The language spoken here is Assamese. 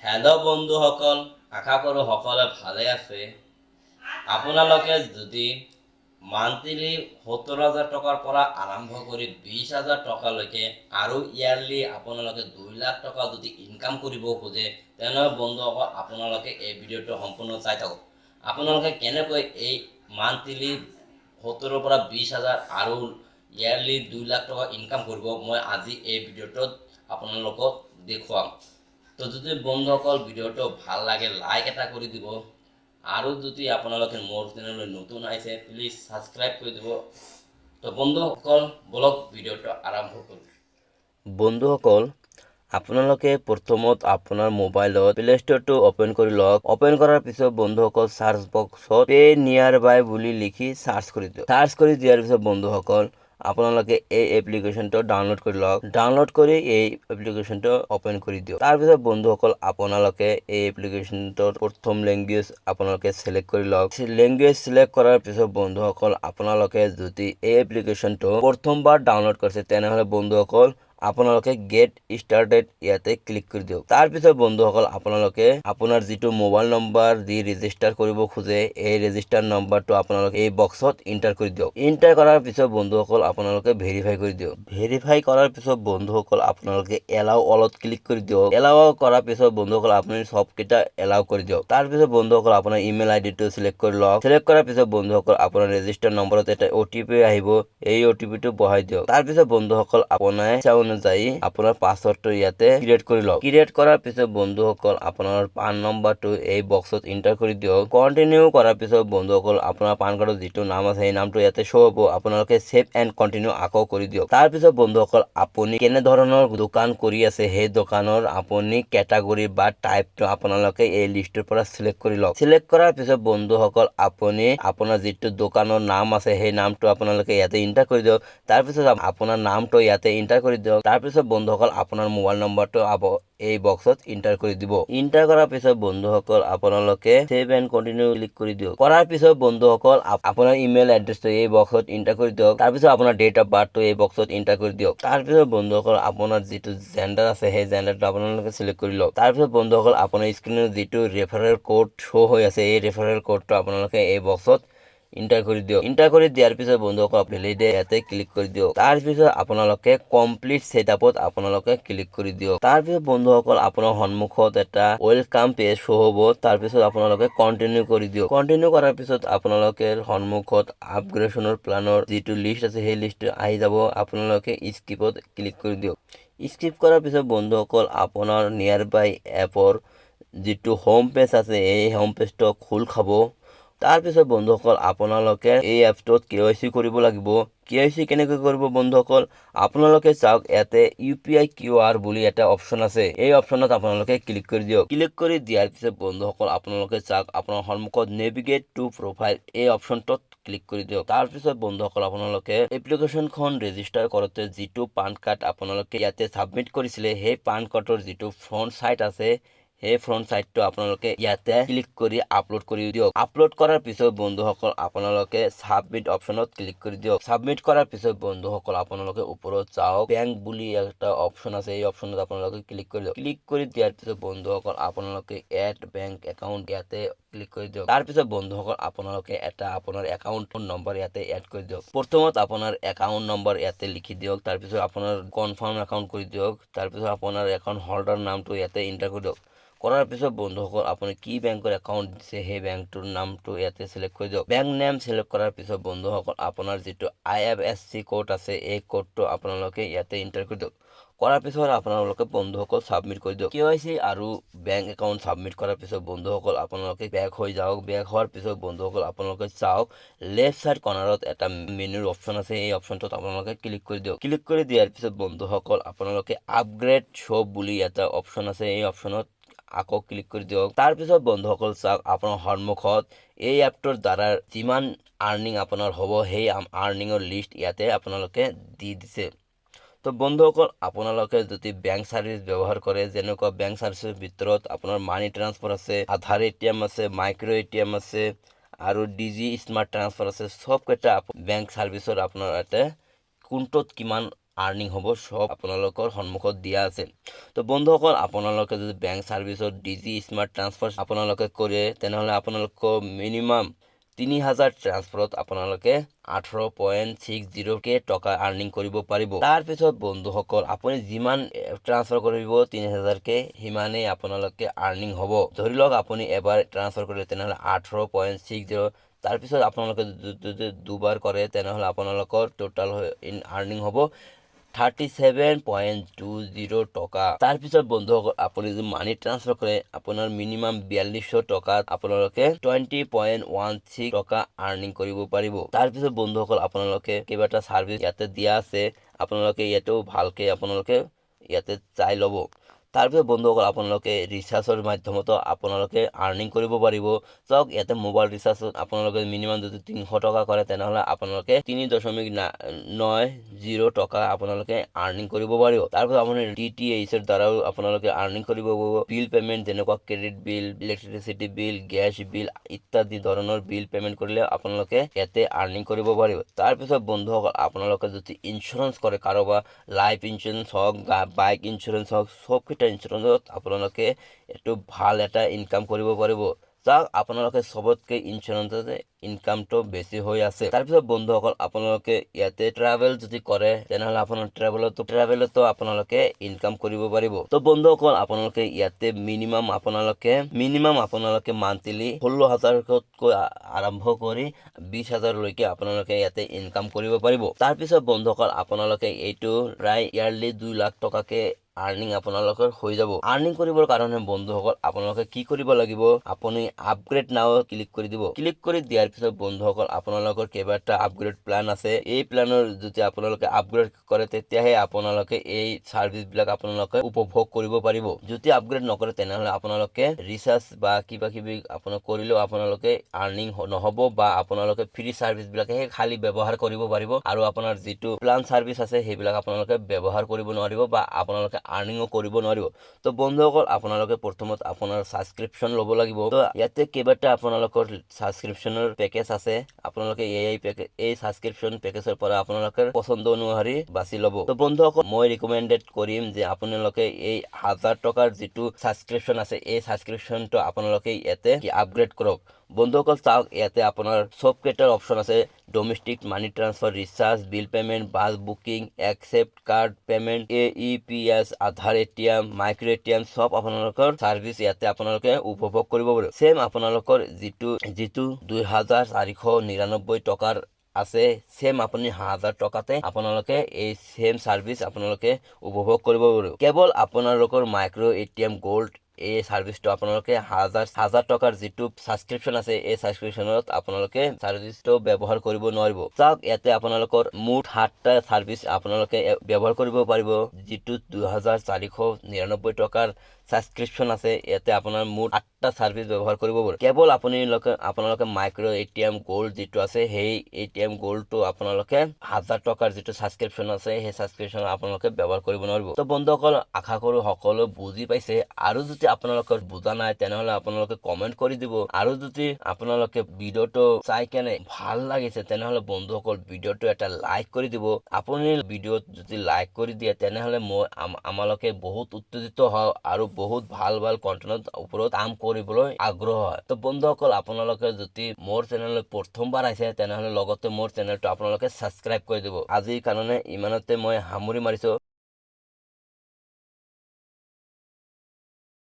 হেল্ল' বন্ধুসকল, আশা কৰোঁ সকলোৱে ভালে আছে। আপোনালোকে যদি মান্থলি 70,000 টকাৰ পৰা আৰম্ভ কৰি 20,000 টকালৈকে আৰু ইয়াৰলি আপোনালোকে 2 লাখ টকা যদি ইনকাম কৰিব খোজে, তেনেহ'লে বন্ধুসকল আপোনালোকে এই ভিডিঅ'টো সম্পূৰ্ণ চাই থাকক। আপোনালোকে কেনেকৈ এই মান্থলি 70,000 পৰা 20,000 আৰু ইয়াৰলি 2 লাখ টকা ইনকাম কৰিব, মই আজি এই ভিডিঅ'টোত আপোনালোকক দেখুৱাম। তো যদি বন্ধুসকল ভিডিঅ'টো ভাল লাগে লাইক এটা কৰি দিব, আৰু যদি আপোনালোকে মোৰ চেনেললৈ নতুন আহিছে প্লিজ সাবস্ক্ৰাইব কৰে দিব। তো বন্ধুসকল বলক ভিডিঅ'টো আৰম্ভ কৰোঁ। বন্ধুসকল আপোনালোকে প্ৰথমত আপোনাৰ মোবাইলত প্লে ষ্ট'ৰটো অপেন কৰি লওক। অপেন কৰাৰ পিছত বন্ধুসকল সাৰ্চ বক্সত পে নিয়াৰ বাই বুলি লিখি সাৰ্চ কৰি দিয়ক। সাৰ্চ কৰি দিয়াৰ পিছত বন্ধুসকল আপোনালোকে এই এপ্লিকেশ্যনটো ডাউনলোড কৰি লওক। ডাউনলোড কৰি এই এপ্লিকেশ্যনটো অপেন কৰি দিয়ক। তাৰপিছত বন্ধুসকল আপোনালোকে এই এপ্লিকেশ্যনটোৰ প্ৰথম লেংগুৱেজ আপোনালোকে সিলেক্ট কৰি লওক। লেংগুৱেজ সিলেক্ট কৰাৰ পিছত বন্ধুসকল আপোনালোকে যদি এই এপ্লিকেশ্যনটো প্ৰথমবাৰ ডাউনলোড কৰিছে তেনেহ'লে বন্ধুসকল আপোনালোকে গেট ষ্টাৰ্টেড ইয়াতে ক্লিক কৰি দিয়ক। তাৰপিছত বন্ধুসকল আপোনালোকে আপোনাৰ যিটো মোবাইল নম্বৰ দি ৰেজিষ্টাৰ কৰিব খোজে এই ৰেজিষ্টাৰ নম্বৰটো আপোনালোকে এই বক্সত এণ্টাৰ কৰি দিয়ক। এণ্টাৰ কৰাৰ পিছত বন্ধুসকল আপোনালোকে ভেৰিফাই কৰি দিয়ক। ভেৰিফাই কৰাৰ পিছত বন্ধুসকল আপোনালোকে এলাও অলত ক্লিক কৰি দিয়ক। এলাও কৰাৰ পিছত বন্ধুসকল আপুনি সবকেইটা এলাও কৰি দিয়ক। তাৰপিছত বন্ধুসকল আপোনাৰ ইমেইল আইডিটো সিলেক্ট কৰি লওক। সিলেক্ট কৰাৰ পিছত বন্ধুসকল আপোনাৰ ৰেজিষ্টাৰ নম্বৰত এটা OTP আহিব, এই OTPটো বহাই দিয়ক। তাৰপিছত বন্ধুসকল আপোনাৰ ইচ্ছা অনুযায়ী আপোনাৰ পাছৱৰ্ডটো ইয়াতে ক্ৰিয়েট কৰি লওক। ক্ৰিয়েট কৰাৰ পিছত বন্ধুসকল আপোনাৰ পান নম্বৰটো এই বক্সত এণ্টাৰ কৰি দিয়ক। কণ্টিনিউ কৰাৰ পিছত বন্ধুসকল আপোনাৰ পান কাৰ্ডৰ যিটো নাম আছে সেই নামটো ইয়াতে শ্ব' হ'ব। আপোনালোকে সেভ এণ্ড কণ্টিনিউ আকৌ কৰি দিয়ক। তাৰপিছত বন্ধুসকল আপুনি কেনে ধৰণৰ দোকান কৰি আছে সেই দোকানৰ আপুনি কেটাগৰী বা টাইপটো আপোনালোকে এই লিষ্টৰ পৰা সিলেক্ট কৰি লওক। সিলেক্ট কৰাৰ পিছত বন্ধুসকল আপুনি আপোনাৰ যিটো দোকানৰ নাম আছে সেই নামটো আপোনালোকে ইয়াতে এণ্টাৰ কৰি দিয়ক। তাৰপিছত আপোনাৰ নামটো ইয়াতে এণ্টাৰ কৰি দিয়ক। তাৰপিছত বন্ধুসকল আপোনাৰ মোবাইল নম্বৰটো এই বক্সত এণ্টাৰ কৰি দিব। এণ্টাৰ কৰাৰ পিছত বন্ধুসকল আপোনালোকে সেভ এণ্ড কণ্টিনিউ ক্লিক কৰি দিয়ক। কৰাৰ পিছত বন্ধুসকল আপোনাৰ ইমেইল এড্ৰেছটো এই বক্সত এণ্টাৰ কৰি দিয়ক। তাৰপিছত আপোনাৰ ডেট অফ বাৰ্থটো এই বক্সত এণ্টাৰ কৰি দিয়ক। তাৰপিছত বন্ধুসকল আপোনাৰ যিটো জেণ্ডাৰ আছে সেই জেণ্ডাৰটো আপোনালোকে সিলেক্ট কৰি লওক। তাৰপিছত বন্ধুসকল আপোনাৰ স্ক্ৰীনত যিটো ৰেফাৰেল কোড শ্ব' হৈ আছে এই ৰেফাৰেল কোডটো আপোনালোকে এই বক্সত এণ্টাৰ কৰি দিয়ক। এণ্টাৰ কৰি দিয়াৰ পিছত বন্ধুসকল ভেলিডে ইয়াতে ক্লিক কৰি দিয়ক। তাৰপিছত আপোনালোকে কমপ্লিট ছেটআপত আপোনালোকে ক্লিক কৰি দিয়ক। তাৰপিছত বন্ধুসকল আপোনাৰ সন্মুখত এটা ওয়েলকাম পেজ শ্ব' হ'ব। তাৰপিছত আপোনালোকে কণ্টিনিউ কৰি দিয়ক। কণ্টিনিউ কৰাৰ পিছত আপোনালোকে সন্মুখত আপগ্ৰেডেশ্যনৰ প্লানৰ যিটো লিষ্ট আছে সেই লিষ্টটো আহি যাব। আপোনালোকে স্কিপত ক্লিক কৰি দিয়ক। স্কিপ কৰাৰ পিছত বন্ধুসকল আপোনাৰ নিয়াৰ বাই এপৰ যিটো হোম পেজ আছে এই হোম পেজটো খোল খাব। তাৰপিছত বন্ধুসকল আপোনালোকে এই এপটোত KYC কৰিব লাগিব। KYC কেনেকৈ কৰিব বন্ধুসকল আপোনালোকে চাওক ইয়াতে UPI QR বুলি এটা অপশ্যন আছে। এই অপশ্যনত আপোনালোকে ক্লিক কৰি দিয়ক। ক্লিক কৰি দিয়াৰ পিছত বন্ধুসকল আপোনালোকে চাওক আপোনাৰ সন্মুখত নেভিগেট টু প্ৰফাইল এই অপশ্যনটোত ক্লিক কৰি দিয়ক। তাৰপিছত বন্ধুসকল আপোনালোকে এপ্লিকেশ্যনখন ৰেজিষ্টাৰ কৰোঁতে যিটো পান কাৰ্ড আপোনালোকে ইয়াতে ছাবমিট কৰিছিলে সেই পান কাৰ্ডৰ যিটো ফ্ৰণ্ট চাইড আছে সেই ফ্ৰণ্ট চাইডটো আপোনালোকে ইয়াতে ক্লিক কৰি আপলোড কৰি দিয়ক। আপলোড কৰাৰ পিছত বন্ধুসকল আপোনালোকে সাবমিট অপশ্যনত ক্লিক কৰি দিয়ক। সাবমিট কৰাৰ পিছত বন্ধুসকল আপোনালোকে ওপৰত চাওক বেংক বুলি এটা অপশ্যন আছে এই অপশ্যনত আপোনালোকে ক্লিক কৰি দিয়ক। ক্লিক কৰি দিয়াৰ পিছত বন্ধুসকল আপোনালোকে এড বেংক একাউণ্ট ইয়াতে ক্লিক কৰি দিয়ক। তাৰপিছত বন্ধুসকল আপোনালোকে এটা আপোনাৰ একাউণ্টৰ নম্বৰ ইয়াতে এড কৰি দিয়ক। প্ৰথমত আপোনাৰ একাউণ্ট নম্বৰ ইয়াতে লিখি দিয়ক। তাৰপিছত আপোনাৰ কনফাৰ্ম একাউণ্ট কৰি দিয়ক। তাৰপিছত আপোনাৰ একাউণ্ট হোল্ডাৰ নামটো ইয়াতে এণ্টাৰ কৰি দিয়ক। কৰাৰ পিছত বন্ধুসকল আপুনি কি বেংকৰ একাউণ্ট দিছে সেই বেংকটোৰ নামটো ইয়াতে সিলেক্ট কৰি দিয়ক। বেংক নেম সিলেক্ট কৰাৰ পিছত বন্ধুসকল আপোনাৰ যিটো IFSC কোড আছে এই কোডটো আপোনালোকে ইয়াতে এণ্টাৰ কৰি দিয়ক। কৰাৰ পিছত আপোনালোকে বন্ধুসকল সাবমিট কৰি দিয়ক। KYC আৰু বেংক একাউণ্ট সাবমিট কৰাৰ পিছত বন্ধুসকল আপোনালোকে বেক হৈ যাওক। বেক হোৱাৰ পিছত বন্ধুসকল আপোনালোকে চাওক লেফ্ট চাইড কৰ্নাৰত এটা মেনুৰ অপশ্যন আছে এই অপশ্যনটোত আপোনালোকে ক্লিক কৰি দিয়ক। ক্লিক কৰি দিয়াৰ পিছত বন্ধুসকল আপোনালোকে আপগ্ৰেড শ্বপ বুলি এটা অপশ্যন আছে এই অপশ্যনত আকৌ ক্লিক কৰি দিয়ক। তাৰপিছত বন্ধুসকল চাওক আপোনাৰ সন্মুখত এই এপটোৰ দ্বাৰা যিমান আৰ্নিং আপোনাৰ হ'ব সেই আৰ্নিঙৰ লিষ্ট ইয়াতে আপোনালোকে দি দিছে। তো বন্ধুসকল আপোনালোকে যদি বেংক চাৰ্ভিচ ব্যৱহাৰ কৰে যেনেকুৱা বেংক চাৰ্ভিচৰ ভিতৰত আপোনাৰ মানি ট্ৰান্সফাৰ আছে, আধাৰ ATM আছে, মাইক্ৰ ATM আছে আৰু DG স্মাৰ্ট ট্ৰান্সফাৰ আছে। সবকেইটা বেংক চাৰ্ভিচৰ আপোনাৰ ইয়াতে কোনটোত কিমান আৰ্নিং হ'ব সব আপোনালোকৰ সন্মুখত দিয়া আছে। তো বন্ধুসকল আপোনালোকে যদি বেংক ছাৰ্ভিচত ডিজি স্মাৰ্ট ট্ৰান্সফাৰ আপোনালোকে কৰে তেনেহ'লে আপোনালোকৰ মিনিমাম 3000 ট্ৰান্সফাৰত আপোনালোকে 18.60K টকা আৰ্নিং কৰিব পাৰিব। তাৰপিছত বন্ধুসকল আপুনি যিমান ট্ৰান্সফাৰ কৰিব 3000K সিমানেই আপোনালোকে আৰ্নিং হ'ব। ধৰি লওক আপুনি এবাৰ ট্ৰান্সফাৰ কৰিলে তেনেহ'লে 18.60, তাৰপিছত আপোনালোকে যদি দুবাৰ কৰে তেনেহ'লে আপোনালোকৰ টোটাল আৰ্নিং হ'ব 37.20 টকা। তাৰপিছত বন্ধুসকল আপুনি যদি মানি ট্ৰান্সফাৰ কৰে আপোনাৰ মিনিমাম 4200 টকাত আপোনালোকে 20.16 টকা আৰ্নিং কৰিব পাৰিব। তাৰপিছত বন্ধুসকল আপোনালোকে কেইবাটা ছাৰ্ভিচ ইয়াতে দিয়া আছে, আপোনালোকে ইয়াতেও ভালকে আপোনালোকে ইয়াতে চাই ল'ব। তাৰপিছত বন্ধুসকল আপোনালোকে ৰিচাৰ্জৰ মাধ্যমতো আপোনালোকে আৰ্নিং কৰিব পাৰিব। চাওক ইয়াতে মোবাইল ৰিচাৰ্জত আপোনালোকে মিনিমাম যদি 300 টকা কৰে তেনেহ'লে আপোনালোকে 3.90 টকা আপোনালোকে আৰ্নিং কৰিব পাৰিব। তাৰপিছত আপুনি DTHৰ দ্বাৰাও আপোনালোকে আৰ্নিং কৰিব পাৰিব। বিল পেমেণ্ট যেনেকুৱা ক্ৰেডিট বিল, ইলেক্ট্ৰিচিটি বিল, গেছ বিল ইত্যাদি ধৰণৰ বিল পেমেণ্ট কৰিলে আপোনালোকে ইয়াতে আৰ্নিং কৰিব পাৰিব। তাৰপিছত বন্ধুসকল আপোনালোকে যদি ইঞ্চুৰেঞ্চ কৰে কাৰোবাৰ লাইফ ইঞ্চুৰেঞ্চ হওক, বাইক ইঞ্চুৰেঞ্চ হওক, সবকেইটা ইঞ্চুৰেঞ্চত আপোনালোকে এইটো ভাল এটা ইনকাম কৰিব পাৰিব। চাওক আপোনালোকে সবতকে ইঞ্চুৰেঞ্চতে ইনকামটো বেছি হৈ আছে। তাৰপিছত বন্ধুসকল আপোনালোকে ইয়াতে ট্ৰেভেল যদি কৰে তেনেহ'লে আপোনাৰ ট্ৰেভেলতো আপোনালোকে ইনকাম কৰিব পাৰিব। তো বন্ধুসকল আপোনালোকে ইয়াতে মিনিমাম আপোনালোকে মান্থলি 16,000কৈ আৰম্ভ কৰি 20,000 লৈকে আপোনালোকে ইয়াতে ইনকাম কৰিব পাৰিব। তাৰপিছত বন্ধুসকল আপোনালোকে এইটো প্ৰায় ইয়াৰলি 2 লাখ টকাকে আৰ্নিং আপোনালোকৰ হৈ যাব। আৰ্নিং কৰিবৰ কাৰণে বন্ধুসকল আপোনালোকে কি কৰিব লাগিব, আপুনি আপগ্ৰেড নাও ক্লিক কৰি দিব। ক্লিক কৰি দিয়াৰ পিছত বন্ধুসকল আপোনালোকৰ কেইবাটা আপগ্ৰেড প্লান আছে। এই প্লানৰ যদি আপোনালোকে আপগ্ৰেড কৰে তেতিয়াহে আপোনালোকে এই ছাৰ্ভিচবিলাক আপোনালোকে উপভোগ কৰিব পাৰিব। যদি আপগ্ৰেড নকৰে তেনেহ'লে আপোনালোকে ৰিচাৰ্জ বা কিবা কিবি আপোনাক কৰিলেও আপোনালোকে আৰ্নিং নহ'ব বা আপোনালোকে ফ্ৰী ছাৰ্ভিচবিলাকহে খালি ব্যৱহাৰ কৰিব পাৰিব আৰু আপোনাৰ যিটো প্লান ছাৰ্ভিচ আছে সেইবিলাক আপোনালোকে ব্যৱহাৰ কৰিব নোৱাৰিব বা আপোনালোকে আৰ্নিঙো কৰিব নোৱাৰিব। তো বন্ধুসকল আপোনালোকে প্ৰথমত আপোনাৰ ছাবস্ক্ৰিপশ্যন ল'ব লাগিব। তো ইয়াতে কেইবাটা আপোনালোকৰ ছাবস্ক্ৰিপশ্যনৰ পেকেজ আছে, আপোনালোকে এই ছাবস্ক্ৰিপশ্যন পেকেজৰ পৰা আপোনালোকৰ পচন্দ অনুসৰি বাছি ল'ব। তো বন্ধুসকল মই ৰিকমেণ্ডেড কৰিম যে আপোনালোকে এই 1000 টকাৰ যিটো ছাবস্ক্ৰিপশ্যন আছে এই ছাবস্ক্ৰিপশ্যনটো আপোনালোকে ইয়াতে আপগ্ৰেড কৰক। বন্ধুসকল চাওক ইয়াতে আপোনাৰ সবকেইটাৰ অপশ্যন আছে, domestic money transfer, recharge, bill payment, bus booking, accept card payment, AEPS, Aadhaar ATM, micro ATM সব আপোনালোকৰ ছাৰ্ভিচ ইয়াতে আপোনালোকে উপভোগ কৰিব পাৰিব। সেম আপোনালোকৰ যিটো 2499 টকাৰ আছে সেম আপুনি 1000 টকাতে আপোনালোকে এই সেম ছাৰ্ভিচ আপোনালোকে উপভোগ কৰিব পাৰিব। কেৱল আপোনালোকৰ মাইক্ৰ ATM গোল্ড এই ছাৰ্ভিচটো আপোনালোকে 1000 টকাৰ যিটো ছাবস্ক্ৰিপশ্যন আছে এই ছাবস্ক্ৰিপশ্যনত আপোনালোকে ছাৰ্ভিচটো ব্যৱহাৰ কৰিব নোৱাৰিব। চাওক ইয়াতে আপোনালোকৰ মুঠ 7টা ছাৰ্ভিচ আপোনালোকে ব্যৱহাৰ কৰিব পাৰিব। যিটো 2499 টকাৰ ছাবস্ক্ৰিপশ্যন আছে ইয়াতে আপোনাৰ মুঠ 8টা ছাৰ্ভিচ ব্যৱহাৰ কৰিব পাৰিব। কেৱল আপোনালোকে মাইক্ৰ ATM গোল্ড যিটো আছে সেই ATM গোল্ডটো আপোনালোকে 1000 টকাৰ যিটো ছাবস্ক্ৰিপশ্যন আছে সেই ছাবস্ক্ৰিপশ্যন আপোনালোকে ব্যৱহাৰ কৰিব নোৱাৰিব। তো বন্ধুসকল আশা কৰোঁ সকলো বুজি পাইছে, আৰু যদি আপোনালোকৰ বুজা নাই তেনেহ'লে আপোনালোকে কমেণ্ট কৰি দিব। আৰু যদি আপোনালোকে ভিডিঅ'টো চাই কেনে ভাল লাগিছে তেনেহ'লে বন্ধুসকল ভিডিঅ'টো এটা লাইক কৰি দিব। আপুনি ভিডিঅ'ত যদি লাইক কৰি দিয়ে তেনেহ'লে আমালোকে বহুত উত্তেজিত হওঁ আৰু বহুত ভাল কণ্টেণ্টৰ ওপৰত কাম কৰিবলৈ আগ্ৰহ হয়। তো বন্ধুসকল আপোনালোকে যদি মোৰ চেনেললৈ প্ৰথমবাৰ আহিছে তেনেহ'লে লগতে মোৰ চেনেলটো আপোনালোকে ছাবস্ক্ৰাইব কৰি দিব। আজিৰ কাৰণে ইমানতে মই সামৰি মাৰিছোঁ।